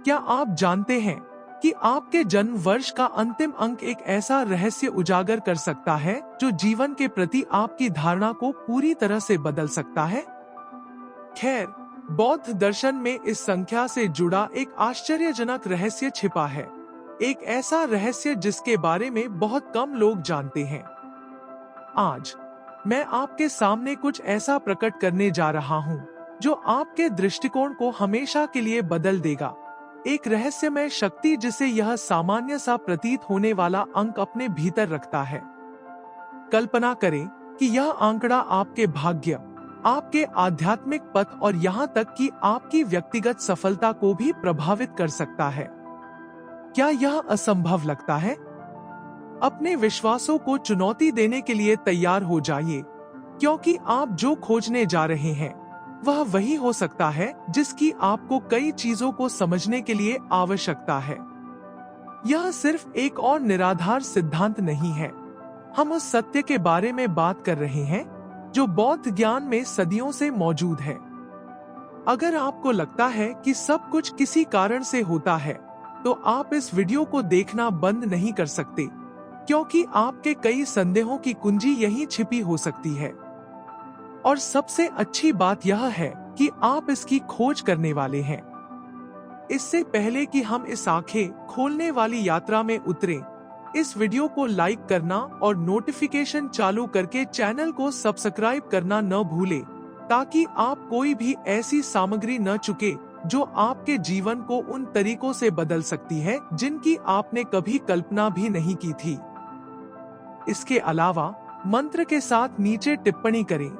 क्या आप जानते हैं कि आपके जन्म वर्ष का अंतिम अंक एक ऐसा रहस्य उजागर कर सकता है जो जीवन के प्रति आपकी धारणा को पूरी तरह से बदल सकता है? खैर, बौद्ध दर्शन में इस संख्या से जुड़ा एक आश्चर्यजनक रहस्य छिपा है। एक ऐसा रहस्य जिसके बारे में बहुत कम लोग जानते हैं। आज मैं आपके सामने कुछ ऐसा प्रकट करने जा रहा हूं जो आपके दृष्टिकोण को हमेशा के लिए बदल देगा। एक रहस्यमय शक्ति जिसे यह सामान्य सा प्रतीत होने वाला अंक अपने भीतर रखता है। कल्पना करें कि यह आंकड़ा आपके भाग्य, आपके आध्यात्मिक पथ और यहाँ तक कि आपकी व्यक्तिगत सफलता को भी प्रभावित कर सकता है। क्या यह असंभव लगता है? अपने विश्वासों को चुनौती देने के लिए तैयार हो जाइए, क्योंकि आप जो खोजने जा रहे हैं वह वही हो सकता है जिसकी आपको कई चीजों को समझने के लिए आवश्यकता है। यह सिर्फ एक और निराधार सिद्धांत नहीं है। हम उस सत्य के बारे में बात कर रहे हैं जो बौद्ध ज्ञान में सदियों से मौजूद है। अगर आपको लगता है कि सब कुछ किसी कारण से होता है, तो आप इस वीडियो को देखना बंद नहीं कर सकते, क्योंकि आपके कई संदेहों की कुंजी यहीं छिपी हो सकती है। और सबसे अच्छी बात यह है कि आप इसकी खोज करने वाले हैं। इससे पहले कि हम इस आंखें खोलने वाली यात्रा में उतरें, इस वीडियो को लाइक करना और नोटिफिकेशन चालू करके चैनल को सब्सक्राइब करना न भूलें, ताकि आप कोई भी ऐसी सामग्री न चुके जो आपके जीवन को उन तरीकों से बदल सकती है जिनकी आपने कभी कल्पना भी नहीं की थी। इसके अलावा मंत्र के साथ नीचे टिप्पणी करें।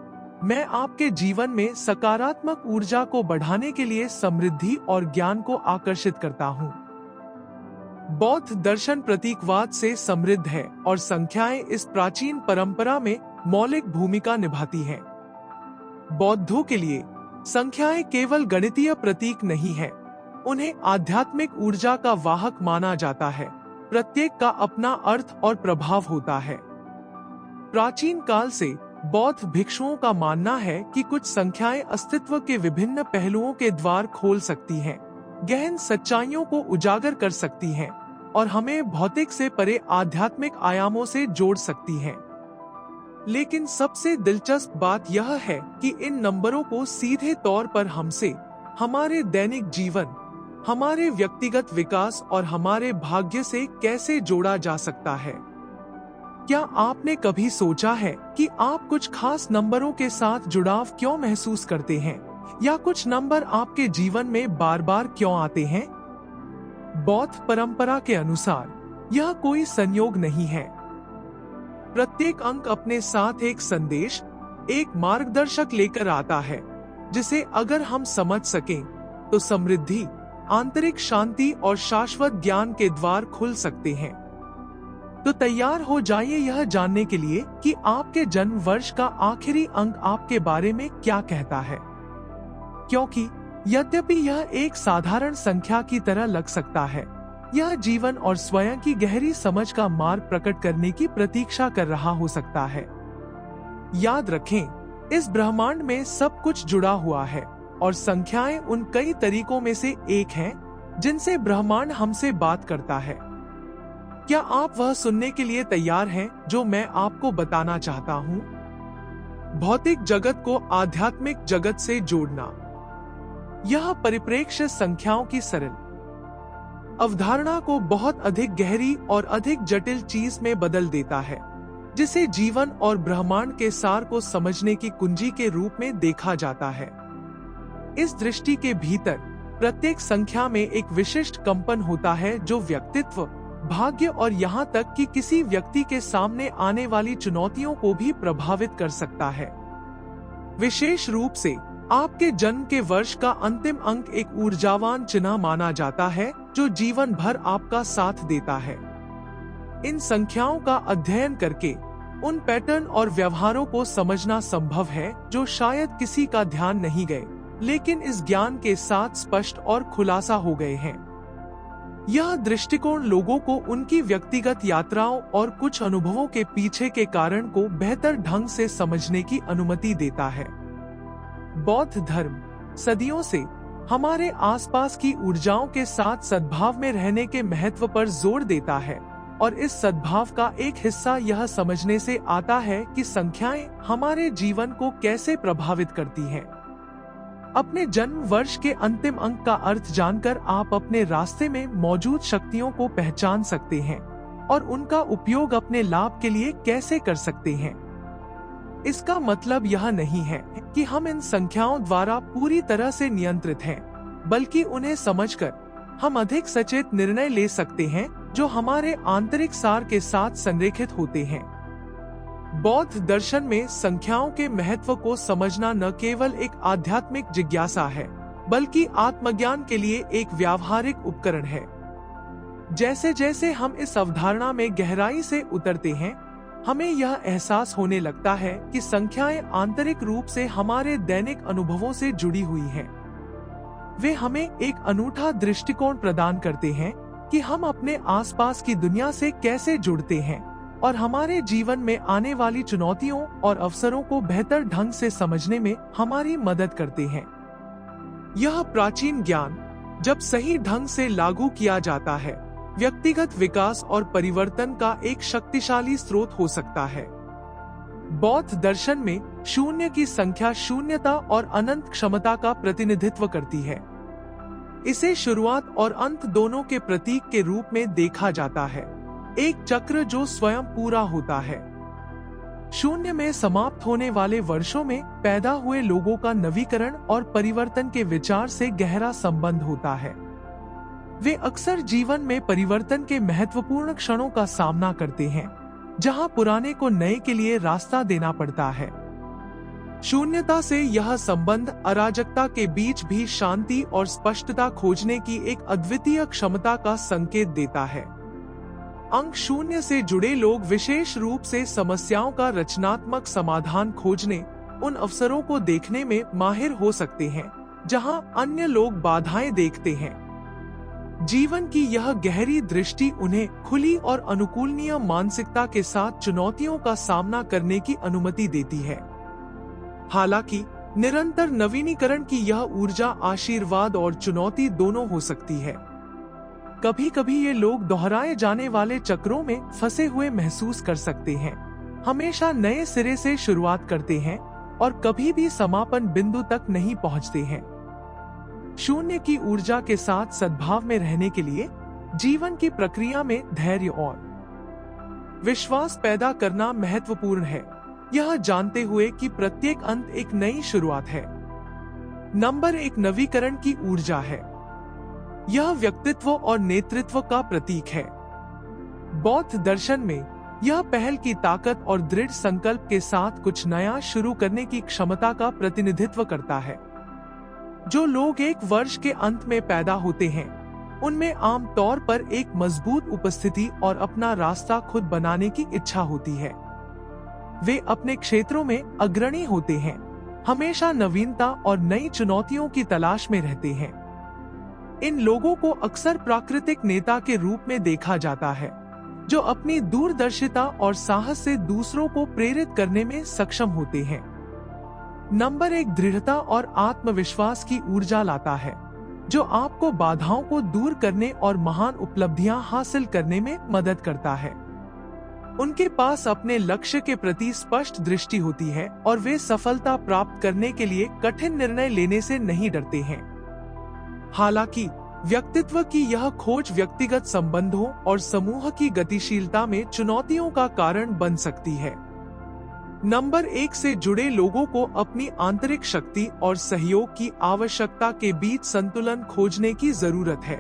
मैं आपके जीवन में सकारात्मक ऊर्जा को बढ़ाने के लिए समृद्धि और ज्ञान को आकर्षित करता हूँ। बौद्ध दर्शन प्रतीकवाद से समृद्ध है और संख्याएं इस प्राचीन परंपरा में मौलिक भूमिका निभाती हैं। बौद्धों के लिए संख्याएं केवल गणितीय प्रतीक नहीं है, उन्हें आध्यात्मिक ऊर्जा का वाहक माना जाता है। प्रत्येक का अपना अर्थ और प्रभाव होता है। प्राचीन काल से बौद्ध भिक्षुओं का मानना है कि कुछ संख्याएं अस्तित्व के विभिन्न पहलुओं के द्वार खोल सकती हैं, गहन सच्चाइयों को उजागर कर सकती हैं और हमें भौतिक से परे आध्यात्मिक आयामों से जोड़ सकती हैं। लेकिन सबसे दिलचस्प बात यह है कि इन नंबरों को सीधे तौर पर हमसे, हमारे दैनिक जीवन, हमारे व्यक्तिगत विकास और हमारे भाग्य से कैसे जोड़ा जा सकता है। क्या आपने कभी सोचा है कि आप कुछ खास नंबरों के साथ जुड़ाव क्यों महसूस करते हैं, या कुछ नंबर आपके जीवन में बार बार क्यों आते हैं? बौद्ध परंपरा के अनुसार यह कोई संयोग नहीं है। प्रत्येक अंक अपने साथ एक संदेश, एक मार्गदर्शक लेकर आता है, जिसे अगर हम समझ सकें तो समृद्धि, आंतरिक शांति और शाश्वत ज्ञान के द्वार खुल सकते हैं। तो तैयार हो जाइए यह जानने के लिए कि आपके जन्म वर्ष का आखिरी अंक आपके बारे में क्या कहता है। क्योंकि यद्यपि यह एक साधारण संख्या की तरह लग सकता है, यह जीवन और स्वयं की गहरी समझ का मार्ग प्रकट करने की प्रतीक्षा कर रहा हो सकता है। याद रखें, इस ब्रह्मांड में सब कुछ जुड़ा हुआ है और संख्याएं उन कई तरीकों में से एक हैं जिनसे ब्रह्मांड हमसे बात करता है। क्या आप वह सुनने के लिए तैयार हैं जो मैं आपको बताना चाहता हूँ? भौतिक जगत को आध्यात्मिक जगत से जोड़ना। यह परिप्रेक्ष्य संख्याओं की सरल अवधारणा को बहुत अधिक गहरी और अधिक जटिल चीज में बदल देता है, जिसे जीवन और ब्रह्मांड के सार को समझने की कुंजी के रूप में देखा जाता है। इस दृष्टि के भीतर प्रत्येक संख्या में एक विशिष्ट कंपन होता है जो व्यक्तित्व, भाग्य और यहाँ तक कि किसी व्यक्ति के सामने आने वाली चुनौतियों को भी प्रभावित कर सकता है। विशेष रूप से आपके जन्म के वर्ष का अंतिम अंक एक ऊर्जावान चिन्ह माना जाता है जो जीवन भर आपका साथ देता है। इन संख्याओं का अध्ययन करके उन पैटर्न और व्यवहारों को समझना संभव है जो शायद किसी का ध्यान नहीं गए, लेकिन इस ज्ञान के साथ स्पष्ट और खुलासा हो गए हैं। यह दृष्टिकोण लोगों को उनकी व्यक्तिगत यात्राओं और कुछ अनुभवों के पीछे के कारण को बेहतर ढंग से समझने की अनुमति देता है। बौद्ध धर्म सदियों से हमारे आसपास की ऊर्जाओं के साथ सद्भाव में रहने के महत्व पर जोर देता है और इस सद्भाव का एक हिस्सा यह समझने से आता है कि संख्याएं हमारे जीवन को कैसे प्रभावित करती हैं। अपने जन्म वर्ष के अंतिम अंक का अर्थ जानकर आप अपने रास्ते में मौजूद शक्तियों को पहचान सकते हैं और उनका उपयोग अपने लाभ के लिए कैसे कर सकते हैं। इसका मतलब यह नहीं है कि हम इन संख्याओं द्वारा पूरी तरह से नियंत्रित हैं, बल्कि उन्हें समझकर हम अधिक सचेत निर्णय ले सकते हैं जो हमारे आंतरिक सार के साथ संरेखित होते हैं। बौद्ध दर्शन में संख्याओं के महत्व को समझना न केवल एक आध्यात्मिक जिज्ञासा है, बल्कि आत्मज्ञान के लिए एक व्यावहारिक उपकरण है। जैसे जैसे हम इस अवधारणा में गहराई से उतरते हैं, हमें यह एहसास होने लगता है कि संख्याएं आंतरिक रूप से हमारे दैनिक अनुभवों से जुड़ी हुई हैं। वे हमें एक अनूठा दृष्टिकोण प्रदान करते हैं कि हम अपने आसपास की दुनिया से कैसे जुड़ते हैं और हमारे जीवन में आने वाली चुनौतियों और अवसरों को बेहतर ढंग से समझने में हमारी मदद करते हैं। यह प्राचीन ज्ञान जब सही ढंग से लागू किया जाता है, व्यक्तिगत विकास और परिवर्तन का एक शक्तिशाली स्रोत हो सकता है। बौद्ध दर्शन में शून्य की संख्या शून्यता और अनंत क्षमता का प्रतिनिधित्व करती है। इसे शुरुआत और अंत दोनों के प्रतीक के रूप में देखा जाता है, एक चक्र जो स्वयं पूरा होता है। शून्य में समाप्त होने वाले वर्षों में पैदा हुए लोगों का नवीकरण और परिवर्तन के विचार से गहरा संबंध होता है। वे अक्सर जीवन में परिवर्तन के महत्वपूर्ण क्षणों का सामना करते हैं, जहां पुराने को नए के लिए रास्ता देना पड़ता है। शून्यता से यह संबंध अराजकता के बीच भी शांति और स्पष्टता खोजने की एक अद्वितीय क्षमता का संकेत देता है। अंक शून्य से जुड़े लोग विशेष रूप से समस्याओं का रचनात्मक समाधान खोजने, उन अवसरों को देखने में माहिर हो सकते हैं जहां अन्य लोग बाधाएं देखते हैं। जीवन की यह गहरी दृष्टि उन्हें खुली और अनुकूलनीय मानसिकता के साथ चुनौतियों का सामना करने की अनुमति देती है। हालांकि निरंतर नवीनीकरण की यह ऊर्जा आशीर्वाद और चुनौती दोनों हो सकती है। कभी कभी ये लोग दोहराए जाने वाले चक्रों में फंसे हुए महसूस कर सकते हैं, हमेशा नए सिरे से शुरुआत करते हैं और कभी भी समापन बिंदु तक नहीं पहुंचते हैं। शून्य की ऊर्जा के साथ सद्भाव में रहने के लिए जीवन की प्रक्रिया में धैर्य और विश्वास पैदा करना महत्वपूर्ण है, यह जानते हुए कि प्रत्येक अंत एक नई शुरुआत है। नंबर एक नवीकरण की ऊर्जा है। यह व्यक्तित्व और नेतृत्व का प्रतीक है। बौद्ध दर्शन में यह पहल की ताकत और दृढ़ संकल्प के साथ कुछ नया शुरू करने की क्षमता का प्रतिनिधित्व करता है। जो लोग एक वर्ष के अंत में पैदा होते हैं, उनमें आम तौर पर एक मजबूत उपस्थिति और अपना रास्ता खुद बनाने की इच्छा होती है। वे अपने क्षेत्रों में अग्रणी होते हैं, हमेशा नवीनता और नई चुनौतियों की तलाश में रहते हैं। इन लोगों को अक्सर प्राकृतिक नेता के रूप में देखा जाता है, जो अपनी दूरदर्शिता और साहस से दूसरों को प्रेरित करने में सक्षम होते हैं। नंबर एक दृढ़ता और आत्मविश्वास की ऊर्जा लाता है, जो आपको बाधाओं को दूर करने और महान उपलब्धियां हासिल करने में मदद करता है। उनके पास अपने लक्ष्य के प्रति स्पष्ट दृष्टि होती है और वे सफलता प्राप्त करने के लिए कठिन निर्णय लेने से नहीं डरते हैं। हालांकि व्यक्तित्व की यह खोज व्यक्तिगत संबंधों और समूह की गतिशीलता में चुनौतियों का कारण बन सकती है। नंबर एक से जुड़े लोगों को अपनी आंतरिक शक्ति और सहयोग की आवश्यकता के बीच संतुलन खोजने की जरूरत है।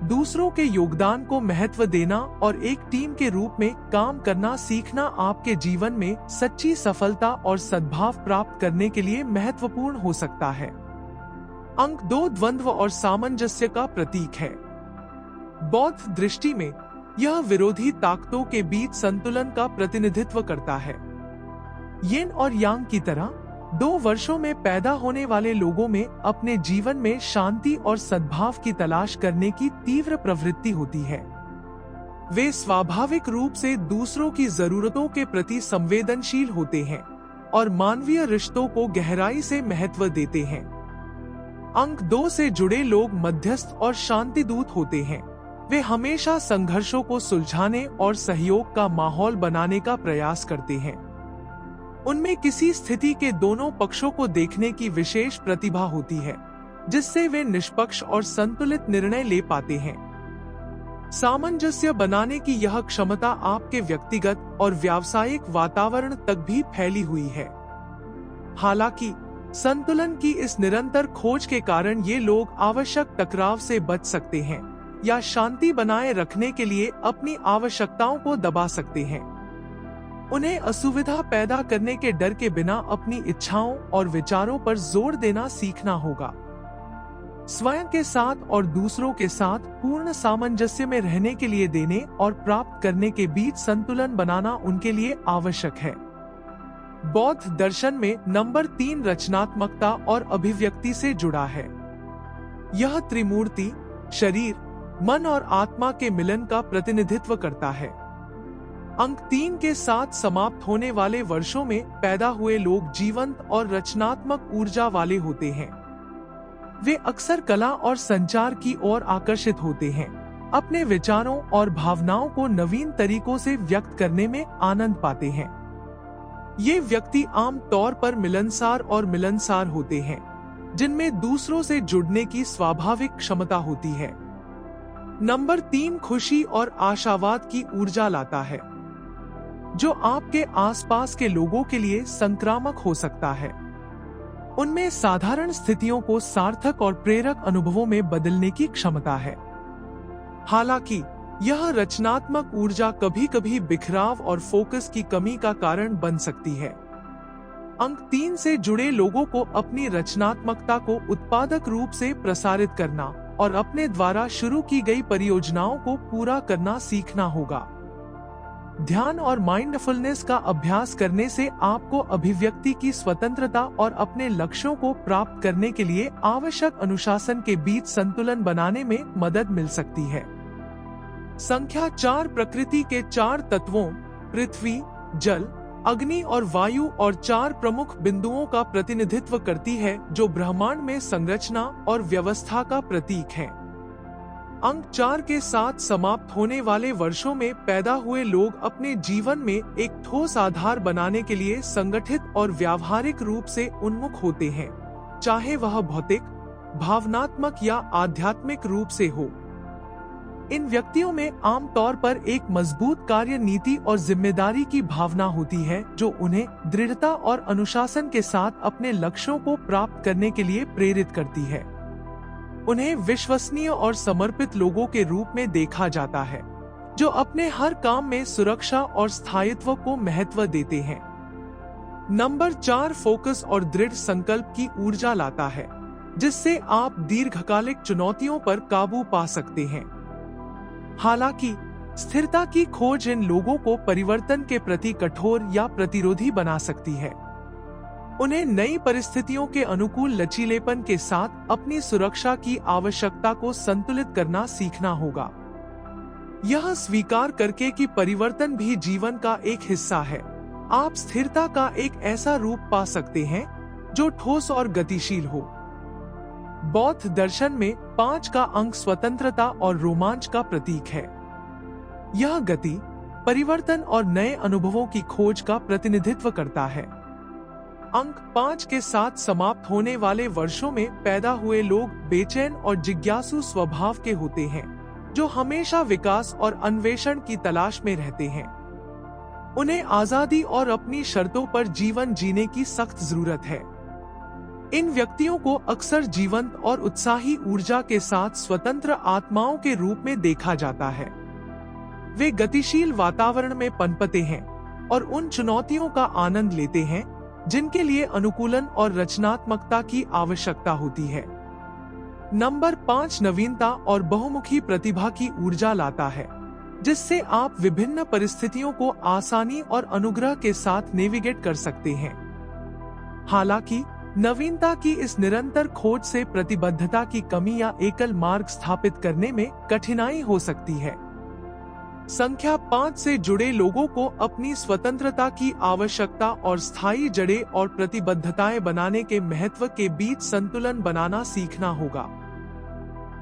दूसरों के योगदान को महत्व देना और एक टीम के रूप में काम करना सीखना आपके जीवन में सच्ची सफलता और सद्भाव प्राप्त करने के लिए महत्वपूर्ण हो सकता है। अंक दो द्वंद्व और सामंजस्य का प्रतीक है। बौद्ध दृष्टि में यह विरोधी ताकतों के बीच संतुलन का प्रतिनिधित्व करता है। यिन और यांग की तरह 2 वर्षों में पैदा होने वाले लोगों में अपने जीवन में शांति और सद्भाव की तलाश करने की तीव्र प्रवृत्ति होती है। वे स्वाभाविक रूप से दूसरों की जरूरतों के प्रति संवेदनशील होते हैं और मानवीय रिश्तों को गहराई से महत्व देते हैं। अंक 2 से जुड़े लोग मध्यस्थ और शांति दूत होते हैं। वे हमेशा संघर्षों को सुलझाने और सहयोग का माहौल बनाने का प्रयास करते हैं। उनमें किसी स्थिति के दोनों पक्षों को देखने की विशेष प्रतिभा होती है, जिससे वे निष्पक्ष और संतुलित निर्णय ले पाते हैं। सामंजस्य बनाने की यह क्षमता आपके व्यक्तिगत और व्यावसायिक वातावरण तक भी फैली हुई है। हालांकि संतुलन की इस निरंतर खोज के कारण ये लोग आवश्यक टकराव से बच सकते हैं या शांति बनाए रखने के लिए अपनी आवश्यकताओं को दबा सकते हैं। उन्हें असुविधा पैदा करने के डर के बिना अपनी इच्छाओं और विचारों पर जोर देना सीखना होगा। स्वयं के साथ और दूसरों के साथ पूर्ण सामंजस्य में रहने के लिए देने और प्राप्त करने के बीच संतुलन बनाना उनके लिए आवश्यक है। बौद्ध दर्शन में नंबर 3 रचनात्मकता और अभिव्यक्ति से जुड़ा है। यह त्रिमूर्ति शरीर, मन और आत्मा के मिलन का प्रतिनिधित्व करता है। अंक 3 के साथ समाप्त होने वाले वर्षों में पैदा हुए लोग जीवंत और रचनात्मक ऊर्जा वाले होते हैं। वे अक्सर कला और संचार की ओर आकर्षित होते हैं, अपने विचारों और भावनाओं को नवीन तरीकों से व्यक्त करने में आनंद पाते हैं। ये व्यक्ति आम तौर पर मिलनसार होते हैं, जिनमें दूसरों से जुड़ने की स्वाभाविक क्षमता होती है। नंबर 3 खुशी और आशावाद की ऊर्जा लाता है, जो आपके आसपास के लोगों के लिए संक्रामक हो सकता है। उनमें साधारण स्थितियों को सार्थक और प्रेरक अनुभवों में बदलने की क्षमता है। हालांकि यह रचनात्मक ऊर्जा कभी-कभी बिखराव और फोकस की कमी का कारण बन सकती है। अंक 3 से जुड़े लोगों को अपनी रचनात्मकता को उत्पादक रूप से प्रसारित करना और अपने द्वारा शुरू की गई परियोजनाओं को पूरा करना सीखना होगा। ध्यान और माइंडफुलनेस का अभ्यास करने से आपको अभिव्यक्ति की स्वतंत्रता और अपने लक्ष्यों को प्राप्त करने के लिए आवश्यक अनुशासन के बीच संतुलन बनाने में मदद मिल सकती है। संख्या 4 प्रकृति के 4 तत्वों पृथ्वी, जल, अग्नि और वायु और 4 प्रमुख बिंदुओं का प्रतिनिधित्व करती है, जो ब्रह्मांड में संरचना और व्यवस्था का प्रतीक है। अंक 4 के साथ समाप्त होने वाले वर्षों में पैदा हुए लोग अपने जीवन में एक ठोस आधार बनाने के लिए संगठित और व्यावहारिक रूप से उन्मुख होते हैं, चाहे वह भौतिक, भावनात्मक या आध्यात्मिक रूप से हो। इन व्यक्तियों में आमतौर पर एक मजबूत कार्य नीति और जिम्मेदारी की भावना होती है, जो उन्हें दृढ़ता और अनुशासन के साथ अपने लक्ष्यों को प्राप्त करने के लिए प्रेरित करती है। उन्हें विश्वसनीय और समर्पित लोगों के रूप में देखा जाता है, जो अपने हर काम में सुरक्षा और स्थायित्व को महत्व देते हैं। नंबर 4 फोकस और दृढ़ संकल्प की ऊर्जा लाता है, जिससे आप दीर्घकालिक चुनौतियों पर काबू पा सकते हैं। हालांकि स्थिरता की खोज इन लोगों को परिवर्तन के प्रति कठोर या प्रतिरोधी बना सकती है। उन्हें नई परिस्थितियों के अनुकूल लचीलेपन के साथ अपनी सुरक्षा की आवश्यकता को संतुलित करना सीखना होगा। यह स्वीकार करके कि परिवर्तन भी जीवन का एक हिस्सा है, आप स्थिरता का एक ऐसा रूप पा सकते हैं जो ठोस और गतिशील हो। बौद्ध दर्शन में 5 का अंक स्वतंत्रता और रोमांच का प्रतीक है। यह गति, परिवर्तन और नए अनुभवों की खोज का प्रतिनिधित्व करता है। अंक 5 के साथ समाप्त होने वाले वर्षों में पैदा हुए लोग बेचैन और जिज्ञासु स्वभाव के होते हैं, जो हमेशा विकास और अन्वेषण की तलाश में रहते हैं। उन्हें आजादी और अपनी शर्तों पर जीवन जीने की सख्त जरूरत है। इन व्यक्तियों को अक्सर जीवंत और उत्साही ऊर्जा के साथ स्वतंत्र आत्माओं के रूप में देखा जाता है। वे गतिशील वातावरण में पनपते हैं और उन चुनौतियों का आनंद लेते हैं जिनके लिए अनुकूलन और रचनात्मकता की आवश्यकता होती है। नंबर 5 नवीनता और बहुमुखी प्रतिभा की ऊर्जा लाता है, जिससे आप विभिन्न परिस्थितियों को आसानी और अनुग्रह के साथ नेविगेट कर सकते हैं। हालांकि नवीनता की इस निरंतर खोज से प्रतिबद्धता की कमी या एकल मार्ग स्थापित करने में कठिनाई हो सकती है। संख्या 5 से जुड़े लोगों को अपनी स्वतंत्रता की आवश्यकता और स्थायी जड़ें और प्रतिबद्धताएं बनाने के महत्व के बीच संतुलन बनाना सीखना होगा।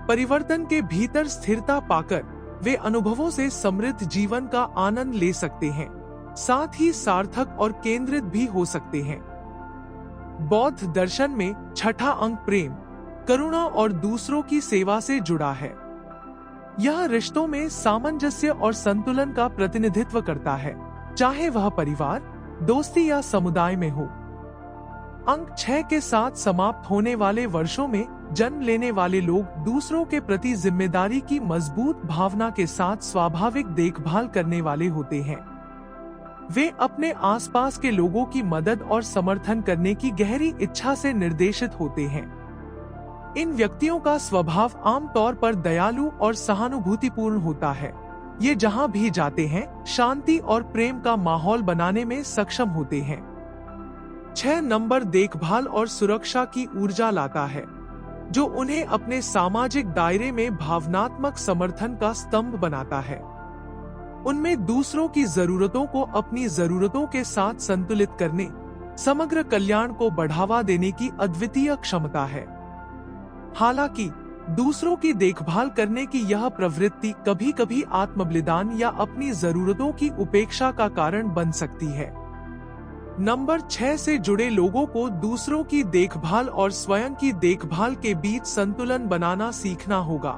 परिवर्तन के भीतर स्थिरता पाकर वे अनुभवों से समृद्ध जीवन का आनंद ले सकते हैं, साथ ही सार्थक और केंद्रित भी हो सकते हैं। बौद्ध दर्शन में छठा अंक प्रेम, करुणा और दूसरों की सेवा से जुड़ा है। यह रिश्तों में सामंजस्य और संतुलन का प्रतिनिधित्व करता है, चाहे वह परिवार, दोस्ती या समुदाय में हो। अंक 6 के साथ समाप्त होने वाले वर्षों में जन्म लेने वाले लोग दूसरों के प्रति जिम्मेदारी की मजबूत भावना के साथ स्वाभाविक देखभाल करने वाले होते हैं। वे अपने आसपास के लोगों की मदद और समर्थन करने की गहरी इच्छा से निर्देशित होते हैं। इन व्यक्तियों का स्वभाव आमतौर पर दयालु और सहानुभूतिपूर्ण होता है। ये जहां भी जाते हैं शांति और प्रेम का माहौल बनाने में सक्षम होते हैं। 6 नंबर देखभाल और सुरक्षा की ऊर्जा लाता है, जो उन्हें अपने सामाजिक दायरे में भावनात्मक समर्थन का स्तंभ बनाता है। उनमें दूसरों की जरूरतों को अपनी जरूरतों के साथ संतुलित करने, समग्र कल्याण को बढ़ावा देने की अद्वितीय क्षमता है। हालांकि दूसरों की देखभाल करने की यह प्रवृत्ति कभी कभी आत्मबलिदान या अपनी जरूरतों की उपेक्षा का कारण बन सकती है। नंबर 6 से जुड़े लोगों को दूसरों की देखभाल और स्वयं की देखभाल के बीच संतुलन बनाना सीखना होगा,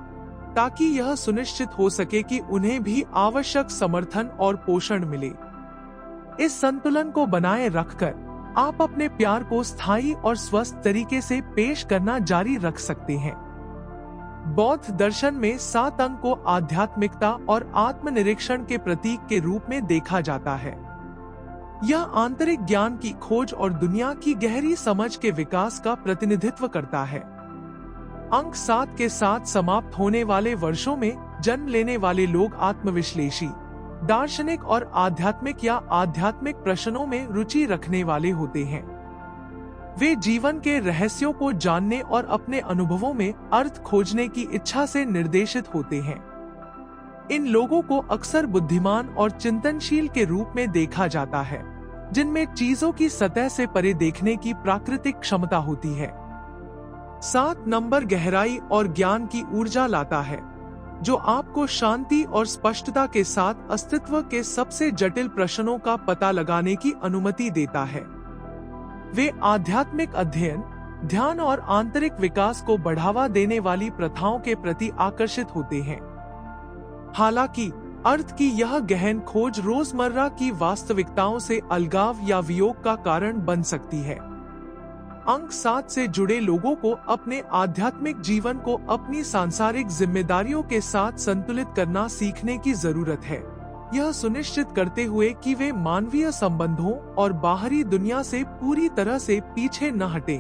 ताकि यह सुनिश्चित हो सके कि उन्हें भी आवश्यक समर्थन और पोषण मिले। इस संतुलन को बनाए रखकर आप अपने प्यार को स्थायी और स्वस्थ तरीके से पेश करना जारी रख सकते हैं। बौद्ध दर्शन में 7 अंक को आध्यात्मिकता और आत्मनिरीक्षण के प्रतीक के रूप में देखा जाता है। यह आंतरिक ज्ञान की खोज और दुनिया की गहरी समझ के विकास का प्रतिनिधित्व करता है। अंक 7 के साथ समाप्त होने वाले वर्षों में जन्म लेने वाले लोग आत्मविश्लेषी, दार्शनिक और आध्यात्मिक प्रश्नों में रुचि रखने वाले होते हैं। वे जीवन के रहस्यों को जानने और अपने अनुभवों में अर्थ खोजने की इच्छा से निर्देशित होते हैं। इन लोगों को अक्सर बुद्धिमान और चिंतनशील के रूप में देखा जाता है, जिनमें चीजों की सतह से परे देखने की प्राकृतिक क्षमता होती है। 7 नंबर गहराई और ज्ञान की ऊर्जा लाता है, जो आपको शांति और स्पष्टता के साथ अस्तित्व के सबसे जटिल प्रश्नों का पता लगाने की अनुमति देता है। वे आध्यात्मिक अध्ययन, ध्यान और आंतरिक विकास को बढ़ावा देने वाली प्रथाओं के प्रति आकर्षित होते हैं। हालांकि अर्थ की यह गहन खोज रोजमर्रा की वास्तविकताओं से अलगाव या वियोग का कारण बन सकती है। अंक 7 से जुड़े लोगों को अपने आध्यात्मिक जीवन को अपनी सांसारिक जिम्मेदारियों के साथ संतुलित करना सीखने की जरूरत है, यह सुनिश्चित करते हुए कि वे मानवीय संबंधों और बाहरी दुनिया से पूरी तरह से पीछे न हटें।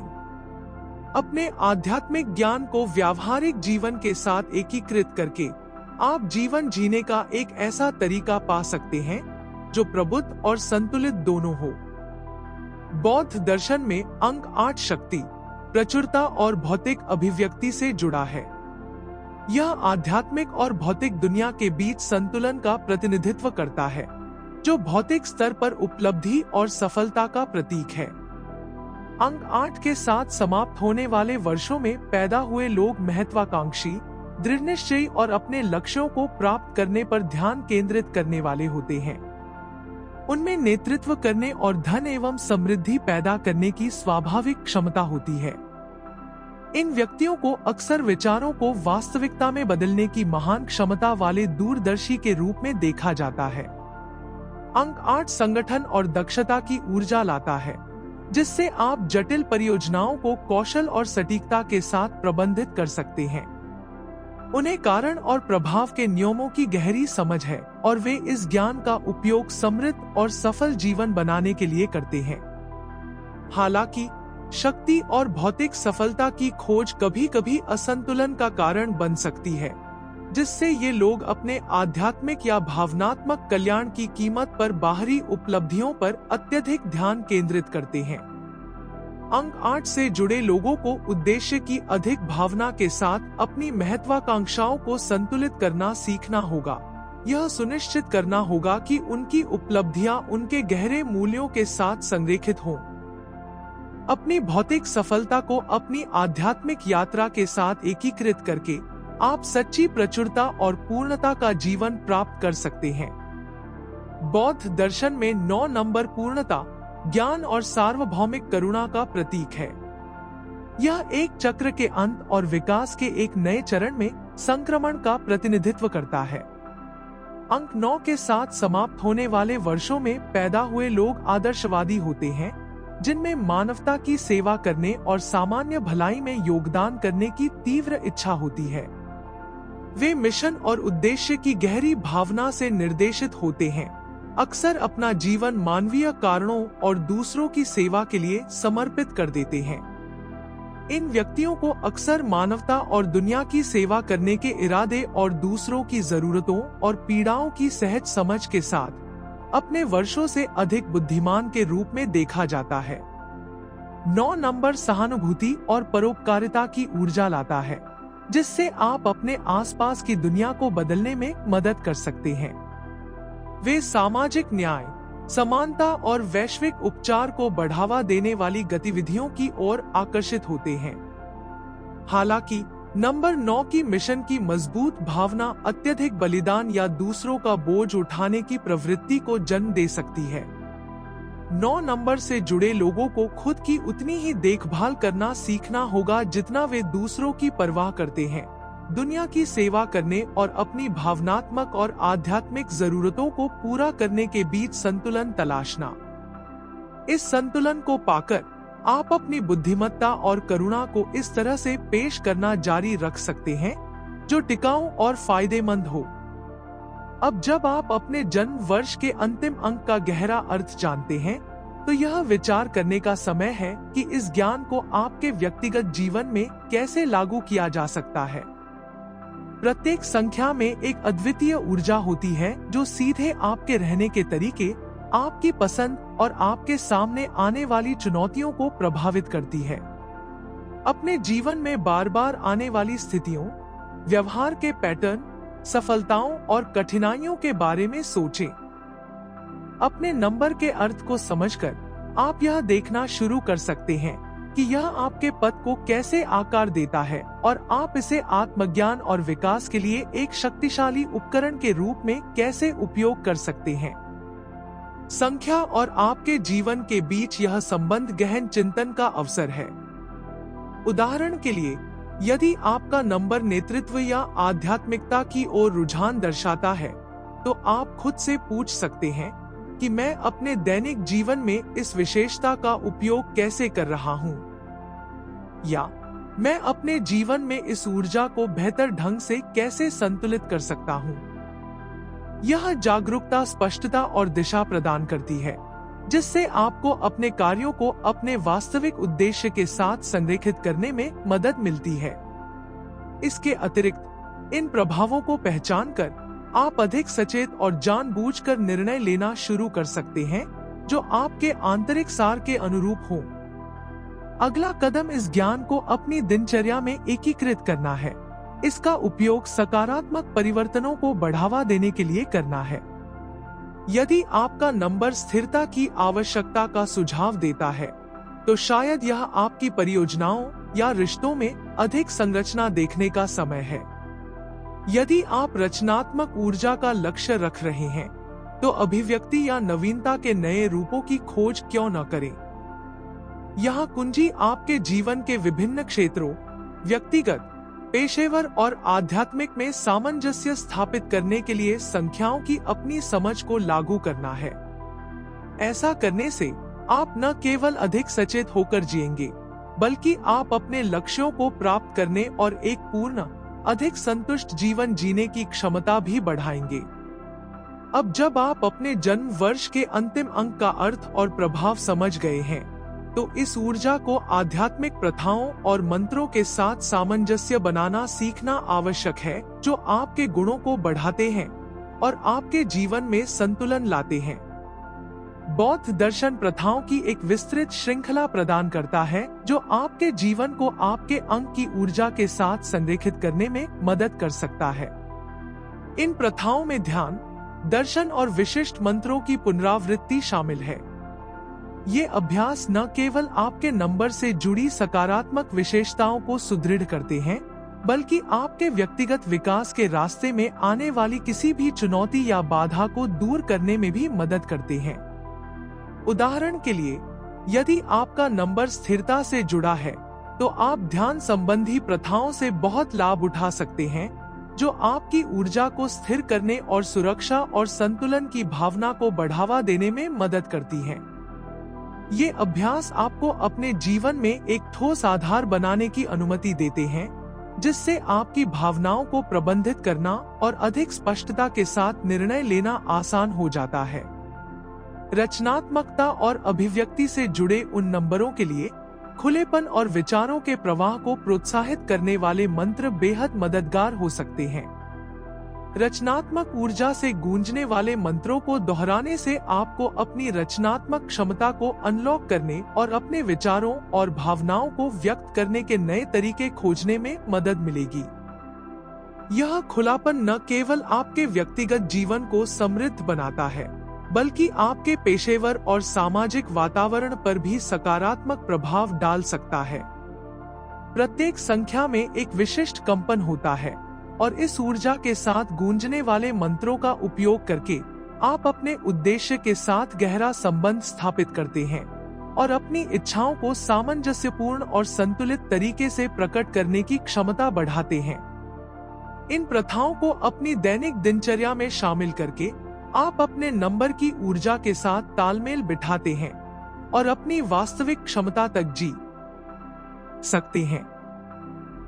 अपने आध्यात्मिक ज्ञान को व्यावहारिक जीवन के साथ एकीकृत करके आप जीवन जीने का एक ऐसा तरीका पा सकते हैं जो प्रबुद्ध और संतुलित दोनों हो। बौद्ध दर्शन में अंक 8 शक्ति, प्रचुरता और भौतिक अभिव्यक्ति से जुड़ा है। यह आध्यात्मिक और भौतिक दुनिया के बीच संतुलन का प्रतिनिधित्व करता है, जो भौतिक स्तर पर उपलब्धि और सफलता का प्रतीक है। अंक 8 के साथ समाप्त होने वाले वर्षों में पैदा हुए लोग महत्वाकांक्षी, दृढ़निश्चयी और अपने लक्ष्यों को प्राप्त करने पर ध्यान केंद्रित करने वाले होते हैं। उनमें नेतृत्व करने और धन एवं समृद्धि पैदा करने की स्वाभाविक क्षमता होती है। इन व्यक्तियों को अक्सर विचारों को वास्तविकता में बदलने की महान क्षमता वाले दूरदर्शी के रूप में देखा जाता है। अंक 8 संगठन और दक्षता की ऊर्जा लाता है, जिससे आप जटिल परियोजनाओं को कौशल और सटीकता के साथ प्रबंधित कर सकते हैं। उन्हें कारण और प्रभाव के नियमों की गहरी समझ है और वे इस ज्ञान का उपयोग समृद्ध और सफल जीवन बनाने के लिए करते हैं। हालांकि शक्ति और भौतिक सफलता की खोज कभी कभी असंतुलन का कारण बन सकती है, जिससे ये लोग अपने आध्यात्मिक या भावनात्मक कल्याण की कीमत पर बाहरी उपलब्धियों पर अत्यधिक ध्यान केंद्रित करते हैं। अंक 8 से जुड़े लोगों को उद्देश्य की अधिक भावना के साथ अपनी महत्वाकांक्षाओं को संतुलित करना सीखना होगा, यह सुनिश्चित करना होगा कि उनकी उपलब्धियां उनके गहरे मूल्यों के साथ संरेखित हों। अपनी भौतिक सफलता को अपनी आध्यात्मिक यात्रा के साथ एकीकृत करके आप सच्ची प्रचुरता और पूर्णता का जीवन प्राप्त कर सकते हैं। बौद्ध दर्शन में 9 नंबर पूर्णता, ज्ञान और सार्वभौमिक करुणा का प्रतीक है। यह एक चक्र के अंत और विकास के एक नए चरण में संक्रमण का प्रतिनिधित्व करता है। अंक 9 के साथ समाप्त होने वाले वर्षों में पैदा हुए लोग आदर्शवादी होते हैं, जिनमें मानवता की सेवा करने और सामान्य भलाई में योगदान करने की तीव्र इच्छा होती है। वे मिशन और उद्देश्य की गहरी भावना से निर्देशित होते हैं, अक्सर अपना जीवन मानवीय कारणों और दूसरों की सेवा के लिए समर्पित कर देते हैं। इन व्यक्तियों को अक्सर मानवता और दुनिया की सेवा करने के इरादे और दूसरों की जरूरतों और पीड़ाओं की सहज समझ के साथ अपने वर्षों से अधिक बुद्धिमान के रूप में देखा जाता है। 9 नंबर सहानुभूति और परोपकारिता की ऊर्जा लाता है, जिससे आप अपने आसपास की दुनिया को बदलने में मदद कर सकते हैं। वे सामाजिक न्याय, समानता और वैश्विक उपचार को बढ़ावा देने वाली गतिविधियों की ओर आकर्षित होते हैं। हालांकि नंबर 9 की मिशन की मजबूत भावना अत्यधिक बलिदान या दूसरों का बोझ उठाने की प्रवृत्ति को जन्म दे सकती है। 9 नंबर से जुड़े लोगों को खुद की उतनी ही देखभाल करना सीखना होगा जितना वे दूसरों की परवाह करते हैं। दुनिया की सेवा करने और अपनी भावनात्मक और आध्यात्मिक जरूरतों को पूरा करने के बीच संतुलन तलाशना। इस संतुलन को पाकर आप अपनी बुद्धिमत्ता और करुणा को इस तरह से पेश करना जारी रख सकते हैं जो टिकाऊ और फायदेमंद हो। अब जब आप अपने जन्म वर्ष के अंतिम अंक का गहरा अर्थ जानते हैं, तो यह विचार करने का समय है कि इस ज्ञान को आपके व्यक्तिगत जीवन में कैसे लागू किया जा सकता है। प्रत्येक संख्या में एक अद्वितीय ऊर्जा होती है जो सीधे आपके रहने के तरीके, आपकी पसंद और आपके सामने आने वाली चुनौतियों को प्रभावित करती है। अपने जीवन में बार बार आने वाली स्थितियों, व्यवहार के पैटर्न, सफलताओं और कठिनाइयों के बारे में सोचें। अपने नंबर के अर्थ को समझकर आप यह देखना शुरू कर सकते हैं कि यह आपके पथ को कैसे आकार देता है और आप इसे आत्मज्ञान और विकास के लिए एक शक्तिशाली उपकरण के रूप में कैसे उपयोग कर सकते हैं। संख्या और आपके जीवन के बीच यह संबंध गहन चिंतन का अवसर है। उदाहरण के लिए, यदि आपका नंबर नेतृत्व या आध्यात्मिकता की ओर रुझान दर्शाता है, तो आप खुद से पूछ सकते हैं कि मैं अपने दैनिक जीवन में इस विशेषता का उपयोग कैसे कर रहा हूँ, या मैं अपने जीवन में इस ऊर्जा को बेहतर ढंग से कैसे संतुलित कर सकता हूँ। यह जागरूकता स्पष्टता और दिशा प्रदान करती है, जिससे आपको अपने कार्यों को अपने वास्तविक उद्देश्य के साथ संरेखित करने में मदद मिलती है। इसके अतिरिक्त इन प्रभावों को पहचानकर आप अधिक सचेत और जानबूझकर निर्णय लेना शुरू कर सकते हैं जो आपके आंतरिक सार के अनुरूप हो। अगला कदम इस ज्ञान को अपनी दिनचर्या में एकीकृत करना है। इसका उपयोग सकारात्मक परिवर्तनों को बढ़ावा देने के लिए करना है। यदि आपका नंबर स्थिरता की आवश्यकता का सुझाव देता है, तो शायद यह आपकी परियोजनाओं या रिश्तों में अधिक संरचना देखने का समय है। यदि आप रचनात्मक ऊर्जा का लक्ष्य रख रहे हैं, तो अभिव्यक्ति या नवीनता के नए रूपों की खोज क्यों न करें। यह कुंजी आपके जीवन के विभिन्न क्षेत्रों, व्यक्तिगत, पेशेवर और आध्यात्मिक में सामंजस्य स्थापित करने के लिए संख्याओं की अपनी समझ को लागू करना है। ऐसा करने से आप न केवल अधिक सचेत होकर जिएंगे, बल्कि आप अपने लक्ष्यों को प्राप्त करने और एक पूर्ण, अधिक संतुष्ट जीवन जीने की क्षमता भी बढ़ाएंगे। अब जब आप अपने जन्म वर्ष के अंतिम अंक का अर्थ और प्रभाव समझ गए हैं, तो इस ऊर्जा को आध्यात्मिक प्रथाओं और मंत्रों के साथ सामंजस्य बनाना सीखना आवश्यक है, जो आपके गुणों को बढ़ाते हैं और आपके जीवन में संतुलन लाते हैं। बौद्ध दर्शन प्रथाओं की एक विस्तृत श्रृंखला प्रदान करता है, जो आपके जीवन को आपके अंक की ऊर्जा के साथ संरेखित करने में मदद कर सकता है। इन प्रथाओं में ध्यान, दर्शन और विशिष्ट मंत्रों की पुनरावृत्ति शामिल है। ये अभ्यास न केवल आपके नंबर से जुड़ी सकारात्मक विशेषताओं को सुदृढ़ करते हैं, बल्कि आपके व्यक्तिगत विकास के रास्ते में आने वाली किसी भी चुनौती या बाधा को दूर करने में भी मदद करते हैं। उदाहरण के लिए, यदि आपका नंबर स्थिरता से जुड़ा है, तो आप ध्यान संबंधी प्रथाओं से बहुत लाभ उठा सकते हैं, जो आपकी ऊर्जा को स्थिर करने और सुरक्षा और संतुलन की भावना को बढ़ावा देने में मदद करती हैं। ये अभ्यास आपको अपने जीवन में एक ठोस आधार बनाने की अनुमति देते हैं, जिससे आपकी भावनाओं को प्रबंधित करना और अधिक स्पष्टता के साथ निर्णय लेना आसान हो जाता है। रचनात्मकता और अभिव्यक्ति से जुड़े उन नंबरों के लिए खुलेपन और विचारों के प्रवाह को प्रोत्साहित करने वाले मंत्र बेहद मददगार हो सकते हैं। रचनात्मक ऊर्जा से गूंजने वाले मंत्रों को दोहराने से आपको अपनी रचनात्मक क्षमता को अनलॉक करने और अपने विचारों और भावनाओं को व्यक्त करने के नए तरीके खोजने में मदद मिलेगी। यह खुलापन न केवल आपके व्यक्तिगत जीवन को समृद्ध बनाता है, बल्कि आपके पेशेवर और सामाजिक वातावरण पर भी सकारात्मक प्रभाव डाल सकता है। प्रत्येक संख्या में एक विशिष्ट कंपन होता है, और इस ऊर्जा के साथ गूंजने वाले मंत्रों का उपयोग करके आप अपने उद्देश्य के साथ गहरा संबंध स्थापित करते हैं और अपनी इच्छाओं को सामंजस्यपूर्ण और संतुलित तरीके से प्रकट करने की क्षमता बढ़ाते हैं। इन प्रथाओं को अपनी दैनिक दिनचर्या में शामिल करके आप अपने नंबर की ऊर्जा के साथ तालमेल बिठाते हैं और अपनी वास्तविक क्षमता तक जी सकते हैं।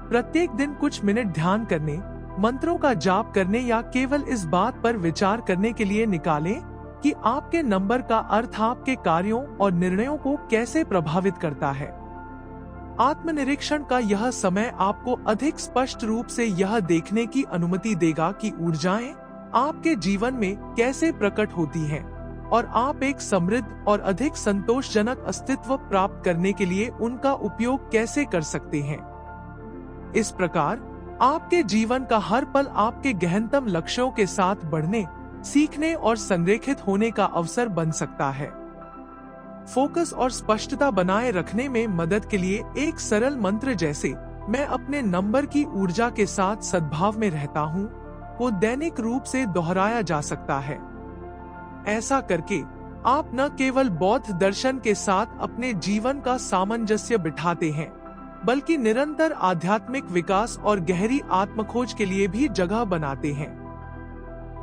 प्रत्येक दिन कुछ मिनट ध्यान करने, मंत्रों का जाप करने या केवल इस बात पर विचार करने के लिए निकालें कि आपके नंबर का अर्थ आपके कार्यों और निर्णयों को कैसे प्रभावित करता है। आत्मनिरीक्षण का यह समय आपको अधिक स्पष्ट रूप से यह देखने की अनुमति देगा कि ऊर्जाएं आपके जीवन में कैसे प्रकट होती हैं और आप एक समृद्ध और अधिक संतोषजनक अस्तित्व प्राप्त करने के लिए उनका उपयोग कैसे कर सकते हैं। इस प्रकार आपके जीवन का हर पल आपके गहनतम लक्ष्यों के साथ बढ़ने, सीखने और संरेखित होने का अवसर बन सकता है। फोकस और स्पष्टता बनाए रखने में मदद के लिए एक सरल मंत्र जैसे "मैं अपने नंबर की ऊर्जा के साथ सद्भाव में रहता हूँ" को दैनिक रूप से दोहराया जा सकता है। ऐसा करके आप न केवल बौद्ध दर्शन के साथ अपने जीवन का सामंजस्य बिठाते हैं, बल्कि निरंतर आध्यात्मिक विकास और गहरी आत्मखोज के लिए भी जगह बनाते हैं।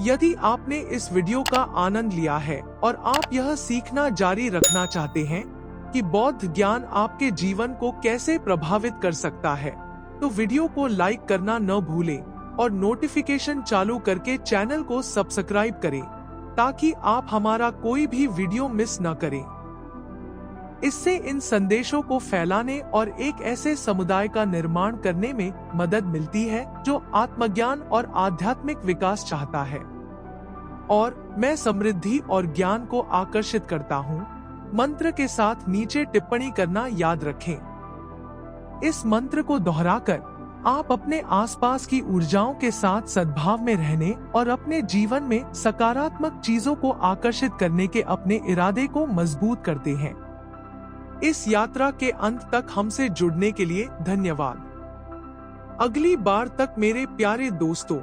यदि आपने इस वीडियो का आनंद लिया है और आप यह सीखना जारी रखना चाहते हैं कि बौद्ध ज्ञान आपके जीवन को कैसे प्रभावित कर सकता है, तो वीडियो को लाइक करना न भूलें और नोटिफिकेशन चालू करके चैनल को सब्सक्राइब करें, ताकि आप हमारा कोई भी वीडियो मिस न करें। इससे इन संदेशों को फैलाने और एक ऐसे समुदाय का निर्माण करने में मदद मिलती है जो आत्मज्ञान और आध्यात्मिक विकास चाहता है। और "मैं समृद्धि और ज्ञान को आकर्षित करता हूँ" मंत्र के साथ नीचे टिप्पणी करना याद रखें। इस मंत्र को दोहराकर आप अपने आसपास की ऊर्जाओं के साथ सद्भाव में रहने और अपने जीवन में सकारात्मक चीजों को आकर्षित करने के अपने इरादे को मजबूत करते हैं। इस यात्रा के अंत तक हमसे जुड़ने के लिए धन्यवाद। अगली बार तक मेरे प्यारे दोस्तों,